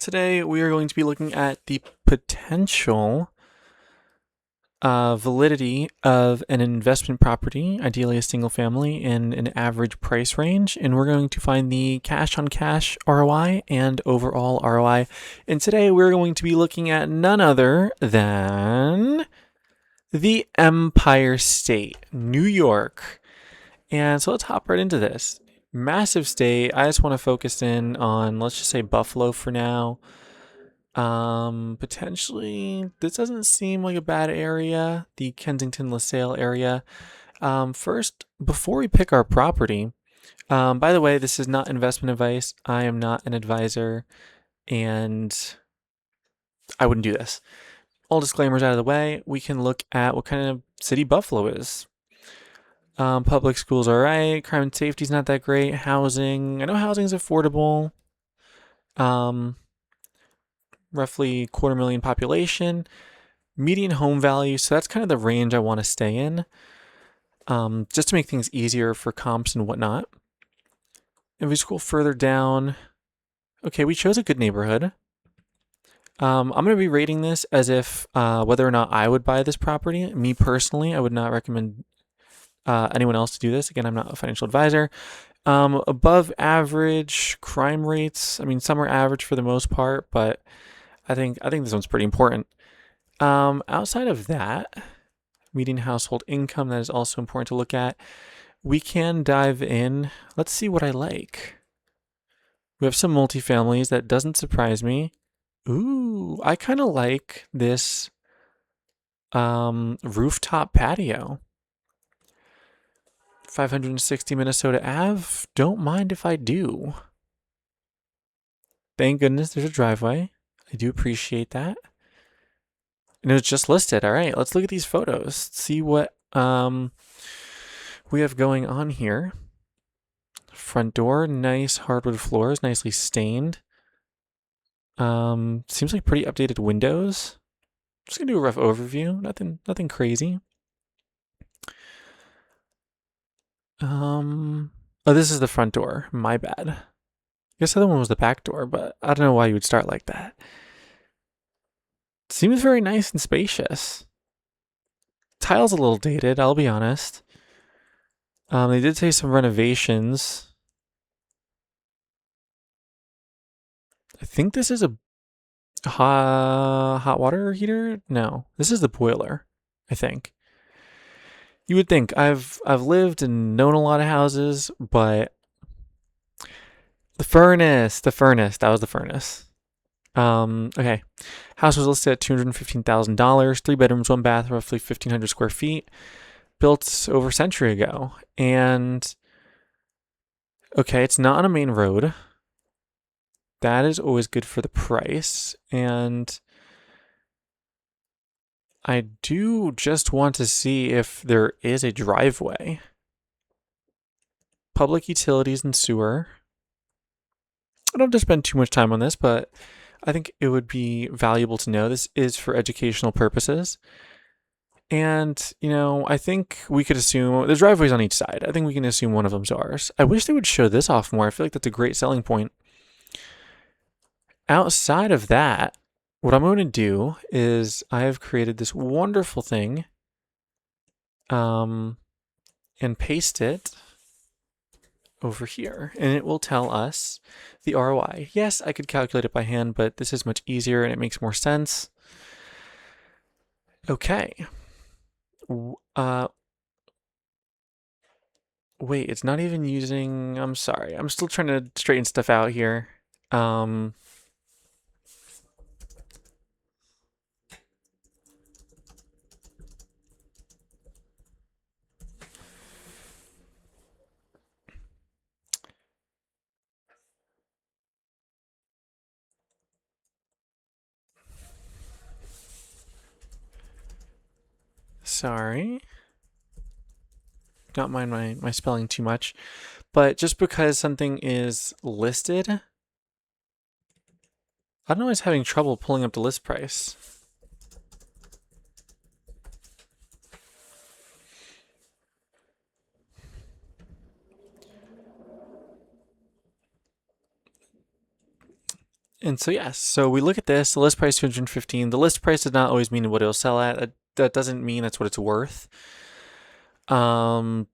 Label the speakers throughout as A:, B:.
A: Today we are going to be looking at the potential validity of an investment property, ideally a single family, in an average price range, and we're going to find the cash on cash ROI and overall ROI. And today we're going to be looking at none other than the Empire State, New York. And so let's hop right into this. Massive state. I just want to focus in on, let's just say, Buffalo for now. Potentially, this doesn't seem like a bad area, the Kensington LaSalle area. First, before we pick our property, by the way, this is not investment advice. I am not an advisor, and I wouldn't do this. All disclaimers out of the way, we can look at what kind of city Buffalo is. Public schools are right. Crime and safety is not that great. Housing, I know housing is affordable. Roughly 250,000 population. Median home value, so that's kind of the range I want to stay in, just to make things easier for comps and whatnot. If we scroll further down, okay, we chose a good neighborhood. I'm going to be rating this as if whether or not I would buy this property. Me personally, I would not recommend anyone else to do this. Again, I'm not a financial advisor. Above average crime rates. I mean, some are average for the most part, but I think this one's pretty important. Outside of that, median household income, that is also important to look at. We can dive in. Let's see what I like. We have some multifamilies. That doesn't surprise me. Ooh, I kind of like this rooftop patio. 560 Minnesota Ave. Don't mind if I do. Thank goodness there's a driveway. I do appreciate that. And it was just listed. All right, let's look at these photos. See what we have going on here. Front door, nice hardwood floors, nicely stained. Seems like pretty updated windows. Just gonna do a rough overview. Nothing crazy. Oh, this is the front door. My bad. I guess the other one was the back door, but I don't know why you would start like that. Seems very nice and spacious. Tile's a little dated, I'll be honest. They did say some renovations. I think this is a hot water heater. No, this is the boiler. I think. You would think I've lived and known a lot of houses, but the furnace, that was the furnace. Okay. House was listed at $215,000, 3 bedrooms, 1 bath, roughly 1,500 square feet, built over a century ago. And okay, it's not on a main road. That is always good for the price. And I do just want to see if there is a driveway. Public utilities and sewer. I don't have to spend too much time on this, but I think it would be valuable to know. This is for educational purposes. And, I think we could assume the driveway's on each side. I think we can assume one of them's ours. I wish they would show this off more. I feel like that's a great selling point. Outside of that, what I'm going to do is I have created this wonderful thing and paste it over here, and it will tell us the ROI. Yes, I could calculate it by hand, but this is much easier and it makes more sense. Okay. Wait, it's not even using, I'm sorry. I'm still trying to straighten stuff out here. Sorry. Don't mind my spelling too much. But just because something is listed, I don't know, I was having trouble pulling up the list price. And so yes, so we look at this, the list price 215. The list price does not always mean what it'll sell at. That doesn't mean that's what it's worth. Um,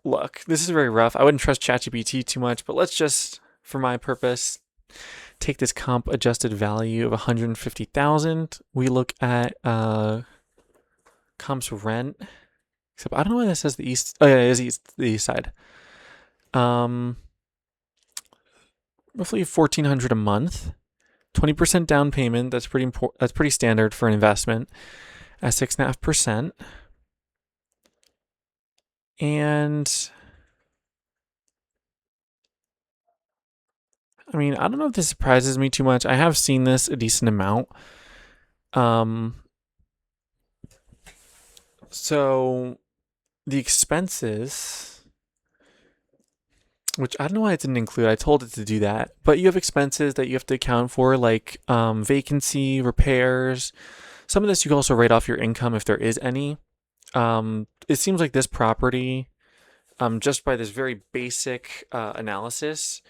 A: Look, this is very rough. I wouldn't trust ChatGPT too much, but let's just, for my purpose, take this comp adjusted value of 150,000. We look at comps rent. Except I don't know why that says the east. Oh yeah, it is the east side. Um, Roughly 1,400 a month. 20% down payment. That's pretty important. That's pretty standard for an investment at 6.5%. And I mean, I don't know if this surprises me too much. I have seen this a decent amount. Um, so the expenses, which I don't know why it didn't include. I told it to do that, but you have expenses that you have to account for, like vacancy, repairs. Some of this you can also write off your income if there is any. It seems like this property, just by this very basic analysis,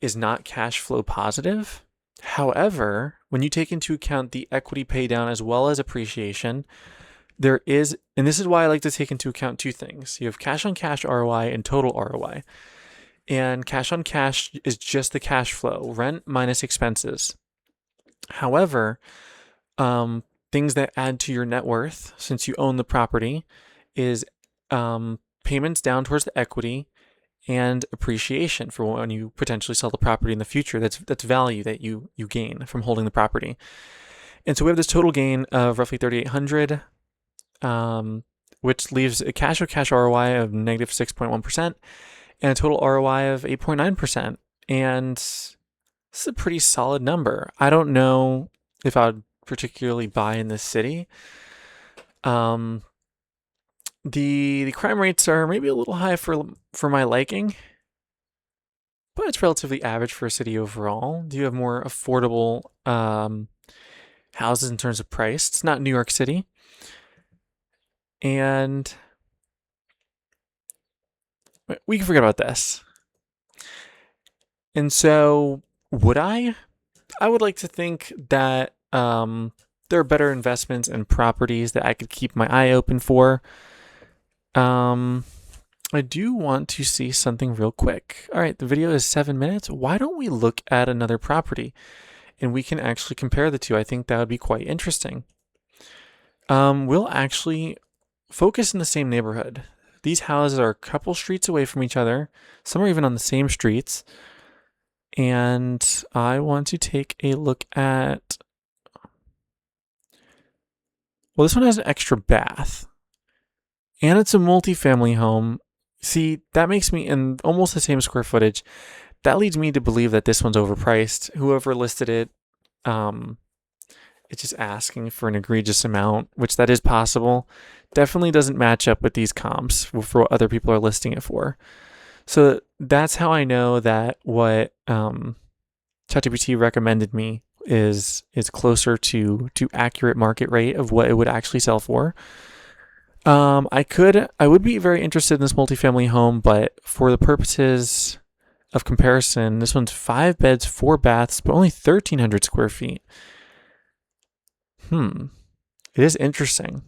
A: is not cash flow positive. However, when you take into account the equity pay down as well as appreciation, there is, and this is why I like to take into account two things. You have cash on cash ROI and total ROI. And cash on cash is just the cash flow, rent minus expenses. However, things that add to your net worth, since you own the property, is payments down towards the equity and appreciation for when you potentially sell the property in the future. That's value that you gain from holding the property. And so we have this total gain of roughly 3,800, which leaves a cash on cash ROI of negative 6.1% and a total ROI of 8.9%. And this is a pretty solid number. I don't know if I would particularly buy in this city. The crime rates are maybe a little high for my liking, but it's relatively average for a city overall. Do you have more affordable houses in terms of price? It's not New York City. And we can forget about this. And so, would I? I would like to think that there are better investments and properties that I could keep my eye open for. I do want to see something real quick. All right, the video is 7 minutes. Why don't we look at another property and we can actually compare the two? I think that would be quite interesting. We'll actually focus in the same neighborhood. These houses are a couple streets away from each other. Some are even on the same streets. And I want to take a look at, well, this one has an extra bath. And it's a multifamily home. See, that makes me, in almost the same square footage, that leads me to believe that this one's overpriced. Whoever listed it, it's just asking for an egregious amount, which that is possible. Definitely doesn't match up with these comps for what other people are listing it for. So that's how I know that what ChatGPT recommended me is closer to accurate market rate of what it would actually sell for. I would be very interested in this multifamily home, but for the purposes of comparison, this one's 5 beds, 4 baths, but only 1,300 square feet. It is interesting.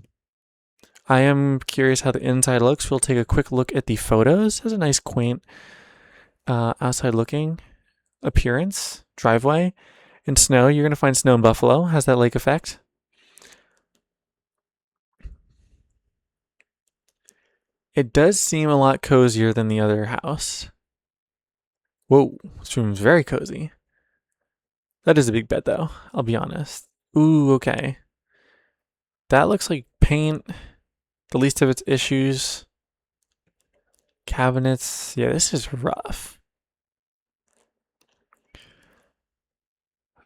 A: I am curious how the inside looks. We'll take a quick look at the photos. It has a nice quaint outside looking appearance, driveway, and snow. You're going to find snow in Buffalo. Has that lake effect. It does seem a lot cozier than the other house. Whoa, this room's very cozy. That is a big bed, though. I'll be honest. Ooh, okay. That looks like paint. The least of its issues. Cabinets. Yeah, this is rough.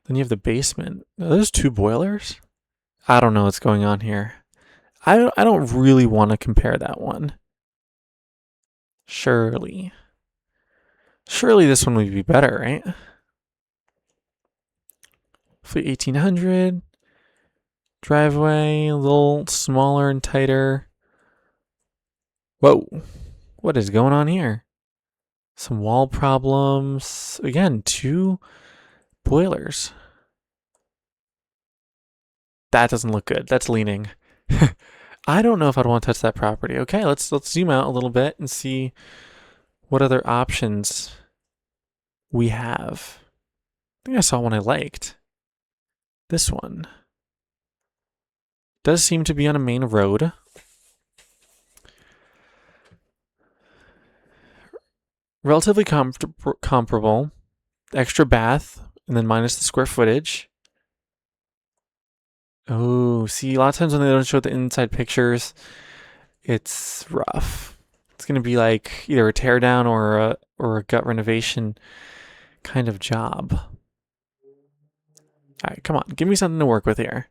A: Then you have the basement. Are those 2 boilers? I don't know what's going on here. I don't really want to compare that one. Surely this one would be better, right? Fleet 1800. Driveway, a little smaller and tighter. Whoa, what is going on here? Some wall problems. Again, 2 boilers. That doesn't look good. That's leaning. I don't know if I'd want to touch that property. Okay, let's zoom out a little bit and see what other options we have. I think I saw one I liked. This one does seem to be on a main road. Relatively comparable. Extra bath, and then minus the square footage. Oh, see, a lot of times when they don't show the inside pictures, it's rough. It's gonna be like either a tear down or a gut renovation kind of job. All right, come on, give me something to work with here.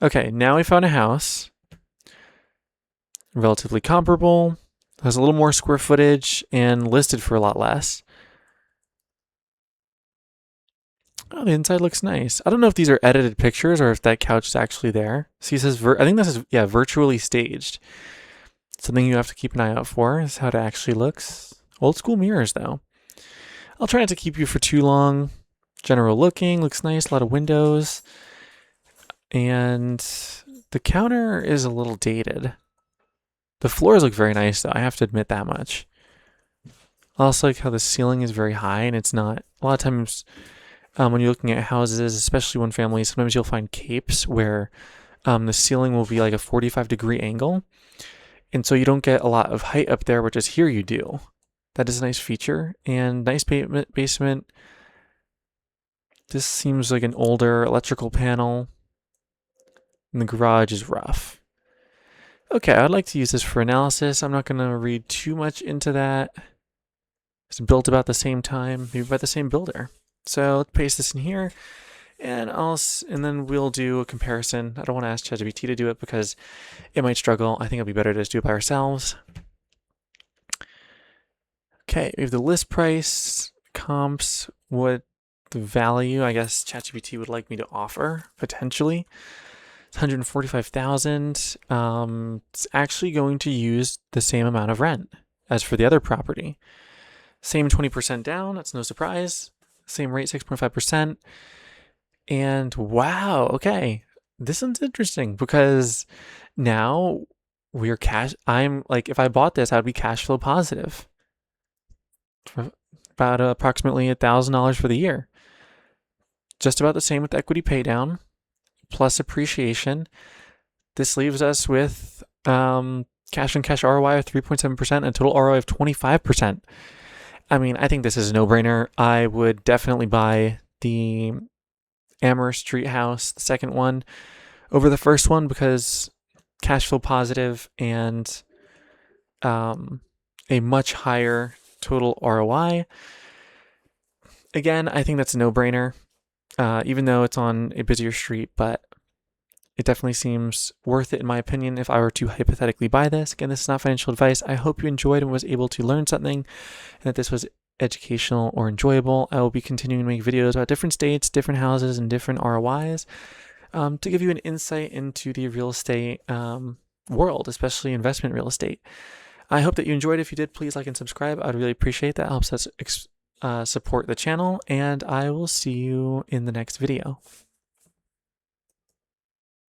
A: Okay, now we found a house. Relatively comparable. Has a little more square footage and listed for a lot less. Oh, the inside looks nice. I don't know if these are edited pictures or if that couch is actually there. See, it says, I think this is, yeah, virtually staged. Something you have to keep an eye out for is how it actually looks. Old school mirrors, though. I'll try not to keep you for too long. General looking, looks nice, a lot of windows. And the counter is a little dated. The floors look very nice, though. I have to admit that much. I also like how the ceiling is very high, and it's not. A lot of times, when you're looking at houses, especially one family, sometimes you'll find capes where the ceiling will be like a 45-degree angle, and so you don't get a lot of height up there, which is here you do. That is a nice feature, and nice basement. This seems like an older electrical panel, and the garage is rough. Okay, I'd like to use this for analysis. I'm not going to read too much into that. It's built about the same time, maybe by the same builder. So let's paste this in here, and then we'll do a comparison. I don't want to ask ChatGPT to do it because it might struggle. I think it'll be better to just do it by ourselves. Okay, we have the list price, comps, what the value I guess ChatGPT would like me to offer potentially. 145,000. It's actually going to use the same amount of rent as for the other property. Same 20% down, that's no surprise. Same rate, 6.5%. And wow, okay. This one's interesting because now we're I'm like, if I bought this, I'd be cash flow positive. For about approximately $1,000 for the year. Just about the same with equity pay down plus appreciation. This leaves us with cash on cash ROI of 3.7% and a total ROI of 25%. I mean, I think this is a no-brainer. I would definitely buy the Amherst Street house, the second one, over the first one because cash flow positive and a much higher total ROI. Again, I think that's a no-brainer, even though it's on a busier street, but it definitely seems worth it in my opinion if I were to hypothetically buy this. Again, this is not financial advice. I hope you enjoyed and was able to learn something and that this was educational or enjoyable. I will be continuing to make videos about different states, different houses, and different ROIs to give you an insight into the real estate world, especially investment real estate. I hope that you enjoyed. If you did, please like and subscribe. I'd really appreciate that. It helps us support the channel, and I will see you in the next video.